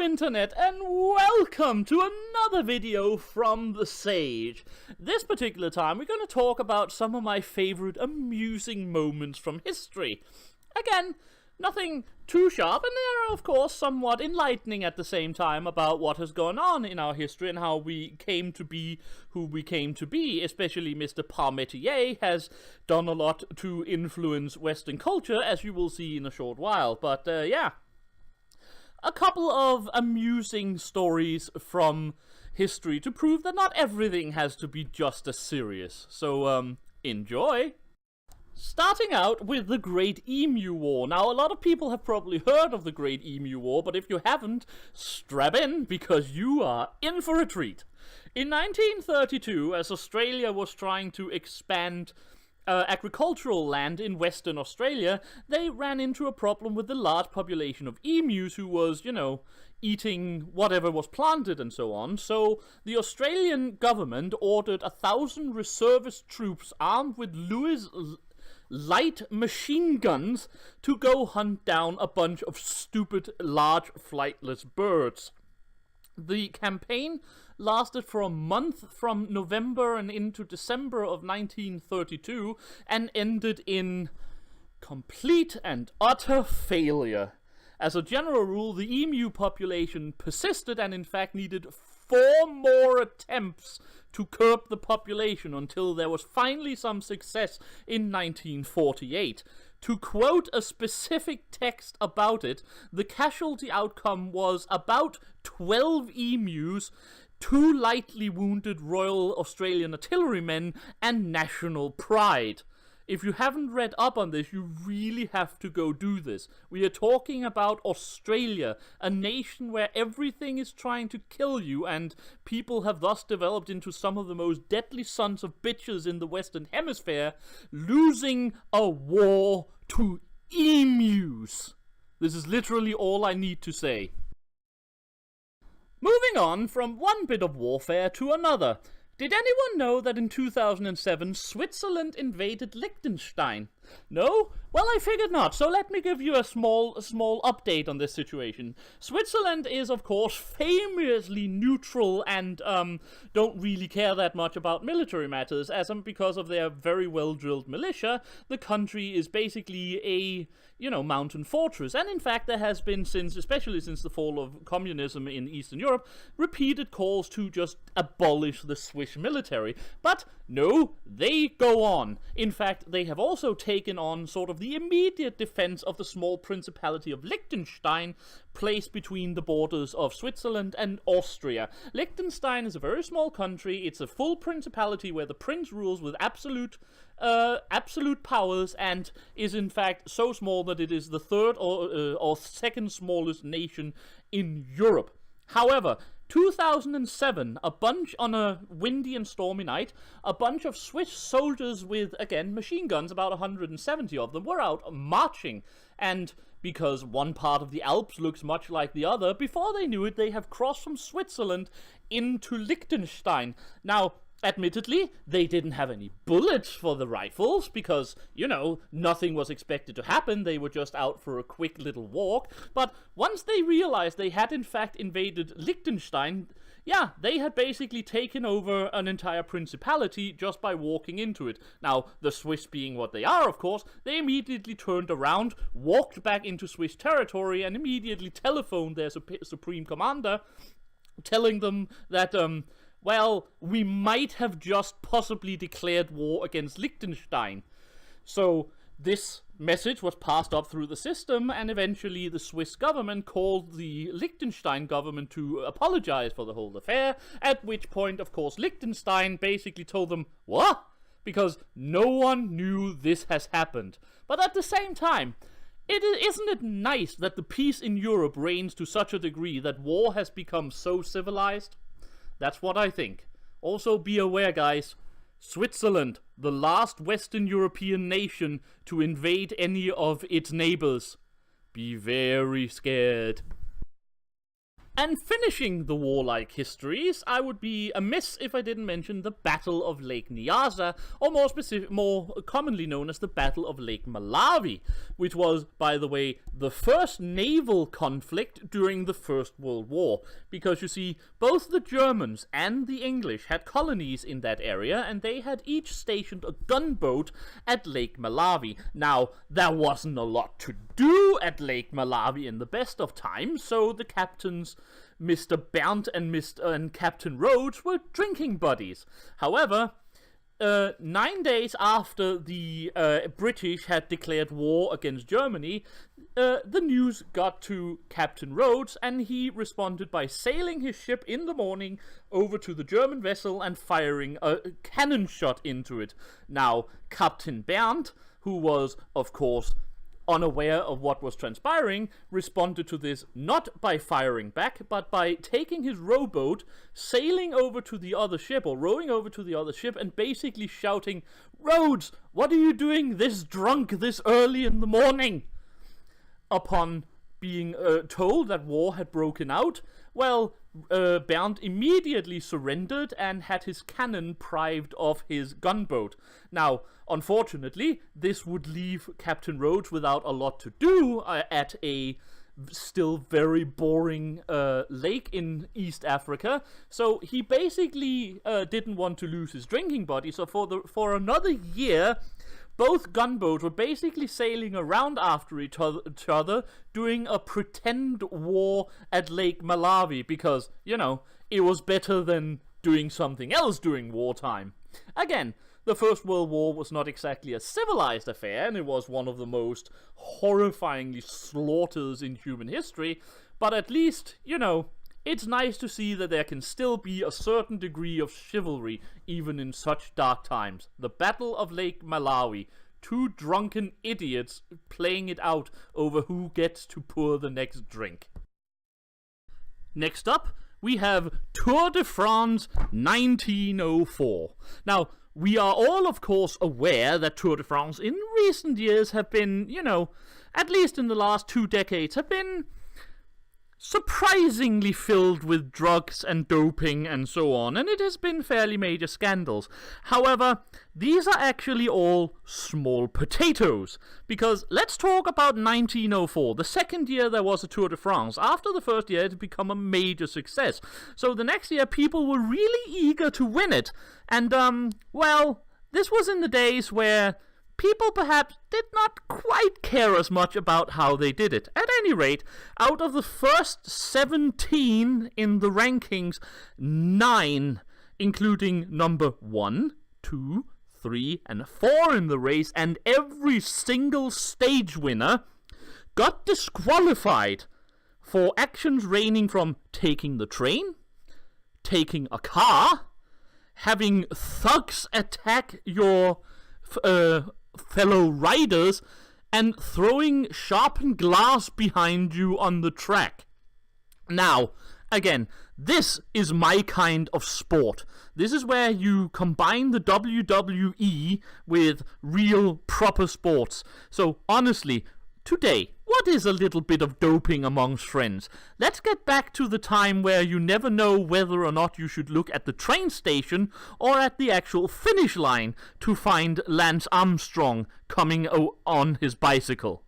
Internet, and welcome to another video from the Sage. This particular time we're going to talk about some of my favorite amusing moments from history. Again, nothing too sharp, and they are of course somewhat enlightening at the same time about what has gone on in our history and how we came to be who we came to be. Especially Mr. Parmentier has done a lot to influence Western culture, as you will see in a short while. But yeah. A couple of amusing stories from history to prove that not everything has to be just as serious. So, enjoy! Starting out with the Great Emu War. Now, a lot of people have probably heard of the Great Emu War, but if you haven't, strap in, because you are in for a treat. In 1932, as Australia was trying to expand agricultural land in Western Australia, they ran into a problem with the large population of emus who was, eating whatever was planted and so on. So the Australian government ordered 1,000 reservist troops armed with Lewis light machine guns to go hunt down a bunch of stupid large flightless birds. The campaign lasted for a month from November and into December of 1932 and ended in complete and utter failure. As a general rule, the emu population persisted and in fact needed 4 more attempts to curb the population until there was finally some success in 1948. To quote a specific text about it, the casualty outcome was about 12 emus, 2 lightly wounded Royal Australian Artillerymen, and national pride. If you haven't read up on this, you really have to go do this. We are talking about Australia, a nation where everything is trying to kill you, and people have thus developed into some of the most deadly sons of bitches in the Western Hemisphere, losing a war to emus. This is literally all I need to say. Moving on from one bit of warfare to another. Did anyone know that in 2007 Switzerland invaded Liechtenstein? No? Well, I figured not, so let me give you a small update on this situation. Switzerland is, of course, famously neutral and don't really care that much about military matters, as because of their very well-drilled militia. The country is basically a, mountain fortress, and in fact there has been, especially since the fall of communism in Eastern Europe, repeated calls to just abolish the Swiss military. But no, they go on. In fact, they have also taken on sort of the immediate defense of the small principality of Liechtenstein, placed between the borders of Switzerland and Austria. Liechtenstein is a very small country. It's a full principality where the prince rules with absolute powers, and is in fact so small that it is the third or second smallest nation in Europe. However, 2007, on a windy and stormy night, a bunch of Swiss soldiers with, again, machine guns, about 170 of them, were out marching. And because one part of the Alps looks much like the other, before they knew it, they have crossed from Switzerland into Liechtenstein. Now, admittedly, they didn't have any bullets for the rifles because, nothing was expected to happen. They were just out for a quick little walk. But once they realized they had in fact invaded Liechtenstein, yeah, they had basically taken over an entire principality just by walking into it. Now, the Swiss being what they are, of course, they immediately turned around, walked back into Swiss territory, and immediately telephoned their supreme commander, telling them that, well, we might have just possibly declared war against Liechtenstein. So this message was passed up through the system, and eventually the Swiss government called the Liechtenstein government to apologize for the whole affair, at which point, of course, Liechtenstein basically told them, what? Because no one knew this has happened. But at the same time, isn't it nice that the peace in Europe reigns to such a degree that war has become so civilized? That's what I think. Also, be aware, guys, Switzerland, the last Western European nation to invade any of its neighbors. Be very scared. And finishing the warlike histories, I would be amiss if I didn't mention the Battle of Lake Nyasa, or more commonly known as the Battle of Lake Malawi, which was, by the way, the first naval conflict during the First World War. Because you see, both the Germans and the English had colonies in that area, and they had each stationed a gunboat at Lake Malawi. Now, there wasn't a lot to do at Lake Malawi in the best of times, so the captains, Mr. Berndt and Captain Rhodes, were drinking buddies. However, 9 days after the British had declared war against Germany, the news got to Captain Rhodes, and he responded by sailing his ship in the morning over to the German vessel and firing a cannon shot into it. Now, Captain Berndt, who was, of course, unaware of what was transpiring, responded to this not by firing back, but by taking his rowboat, sailing over to the other ship, or rowing over to the other ship, and basically shouting, "Rhodes, what are you doing this drunk this early in the morning?" Upon being told that war had broken out, well, Berndt immediately surrendered and had his cannon prived of his gunboat. Now, unfortunately, this would leave Captain Rhodes without a lot to do at a still very boring lake in East Africa, so he basically didn't want to lose his drinking buddy, so for another year, both gunboats were basically sailing around after each other, doing a pretend war at Lake Malawi, because, you know, it was better than doing something else during wartime. Again, the First World War was not exactly a civilized affair, and it was one of the most horrifyingly slaughters in human history, but at least, you know, it's nice to see that there can still be a certain degree of chivalry, even in such dark times. The Battle of Lake Malawi. Two drunken idiots playing it out over who gets to pour the next drink. Next up, we have Tour de France 1904. Now, we are all, of course, aware that Tour de France in recent years have been, you know, at least in the last 2 decades, have been surprisingly filled with drugs and doping and so on, and it has been fairly major scandals. However, these are actually all small potatoes, because let's talk about 1904, the second year there was a Tour de France. After the first year, it had become a major success. So the next year, people were really eager to win it, and, well, this was in the days where people perhaps did not quite care as much about how they did it. At any rate, out of the first 17 in the rankings, 9, including number 1, 2, 3, and 4 in the race, and every single stage winner, got disqualified for actions ranging from taking the train, taking a car, having thugs attack your fellow riders, and throwing sharpened glass behind you on the track. Now, again, this is my kind of sport. This is where you combine the WWE with real proper sports. So honestly, today, what is a little bit of doping amongst friends? Let's get back to the time where you never know whether or not you should look at the train station or at the actual finish line to find Lance Armstrong coming on his bicycle.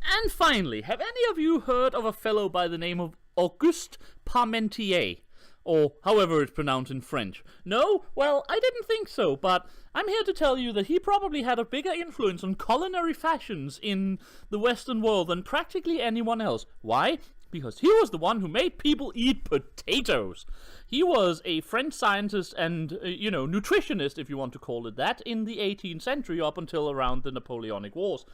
And finally, have any of you heard of a fellow by the name of Auguste Parmentier? Or however it's pronounced in French. No? Well, I didn't think so, but I'm here to tell you that he probably had a bigger influence on culinary fashions in the Western world than practically anyone else. Why? Because he was the one who made people eat potatoes. He was a French scientist and, nutritionist, if you want to call it that, in the 18th century up until around the Napoleonic Wars.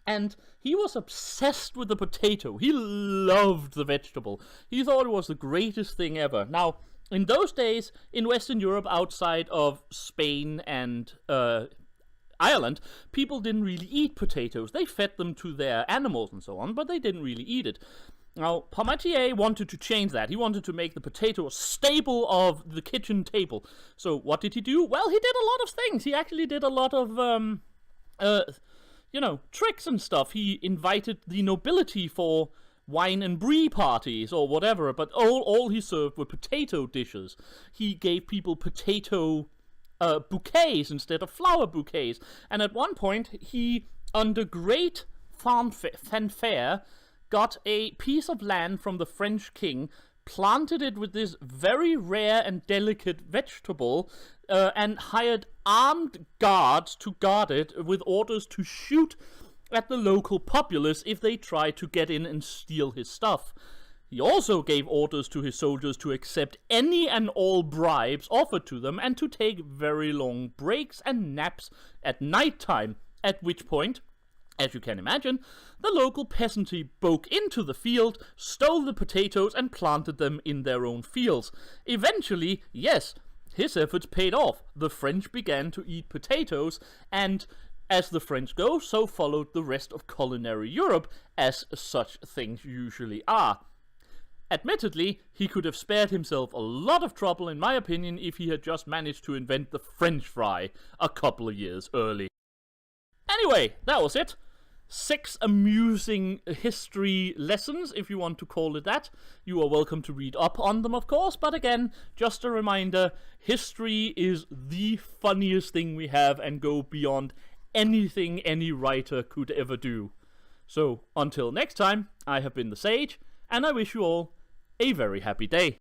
And he was obsessed with the potato. He loved the vegetable. He thought it was the greatest thing ever. Now, in those days, in Western Europe, outside of Spain and Ireland, people didn't really eat potatoes. They fed them to their animals and so on, but they didn't really eat it. Now, Parmentier wanted to change that. He wanted to make the potato a staple of the kitchen table. So what did he do? Well, he did a lot of things. He actually did a lot of tricks and stuff. He invited the nobility for wine and brie parties or whatever, but all he served were potato dishes. He gave people potato bouquets instead of flower bouquets. And at one point, he, under great fanfare, got a piece of land from the French king, planted it with this very rare and delicate vegetable, and hired armed guards to guard it with orders to shoot at the local populace if they tried to get in and steal his stuff. He also gave orders to his soldiers to accept any and all bribes offered to them and to take very long breaks and naps at night time, at which point, as you can imagine, the local peasantry broke into the field, stole the potatoes, and planted them in their own fields. Eventually, yes, his efforts paid off. The French began to eat potatoes, and as the French go, so followed the rest of culinary Europe, as such things usually are. Admittedly, he could have spared himself a lot of trouble, in my opinion, if he had just managed to invent the French fry a couple of years early. Anyway, that was it. 6 amusing history lessons, if you want to call it that. You are welcome to read up on them, of course, but again, just a reminder, history is the funniest thing we have and go beyond anything any writer could ever do. So, until next time, I have been the Sage, and I wish you all a very happy day.